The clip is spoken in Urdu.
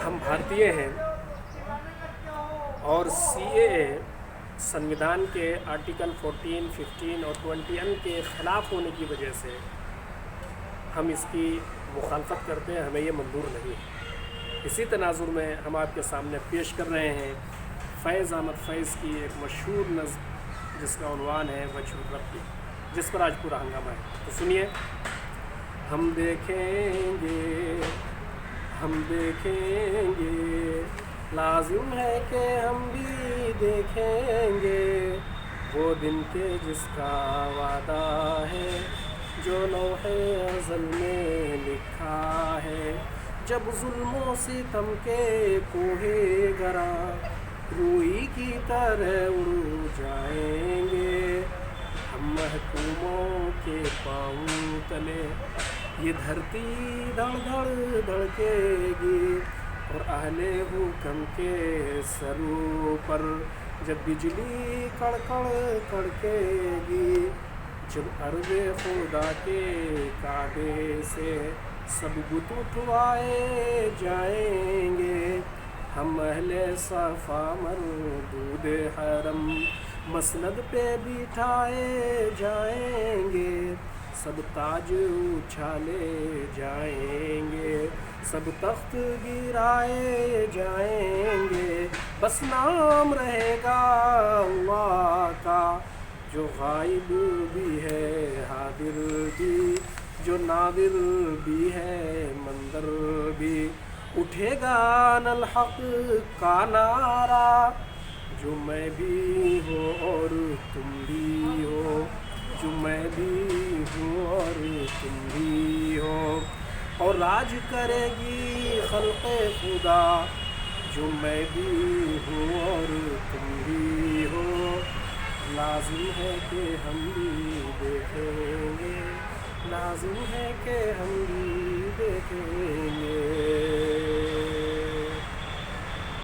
ہم بھارتیہ ہیں اور سی اے سنویدھان کے آرٹیکل 14, 15 اور 21 کے خلاف ہونے کی وجہ سے ہم اس کی مخالفت کرتے ہیں، ہمیں یہ منظور نہیں ہے۔ اسی تناظر میں ہم آپ کے سامنے پیش کر رہے ہیں فیض احمد فیض کی ایک مشہور نظم جس کا عنوان ہے وجہ الرب، جس پر آج پورا ہنگامہ ہے۔ تو سنیے۔ ہم دیکھیں گے، ہم دیکھیں گے، لازم ہے کہ ہم بھی دیکھیں گے وہ دن کے جس کا وعدہ ہے، جو لوح ازل میں لکھا ہے، جب ظلم و ستم کے کوہ گراں روئی کی طرح اڑ جائیں گے، ہم محکوموں کے پاؤں تلے یہ دھرتی دھڑ دھڑ دھڑکے گی، اور اہل حکم کے سروں پر جب بجلی کڑکڑ کڑکے گی، جب ارض خدا کے کعبے سے سب بت اٹھوائے جائیں گے، ہم اہل صفا مردود حرم مسند پہ بٹھائے جائیں گے، سب تاج اچھالے جائیں گے، سب تخت گرائے جائیں گے، بس نام رہے گا اللہ کا، جو غائب بھی ہے حاضر بھی، جو ناظر بھی ہے منظر بھی، اٹھے گا الحق کا نعرہ، جو میں بھی ہوں اور تم بھی ہو، جو میں بھی ہوں اور تم بھی ہو، اور راج کرے گی خلق خدا، جو میں بھی ہوں اور تم بھی ہو، لازم ہے کہ ہم بھی دیکھیں گے، لازم ہے کہ ہم بھی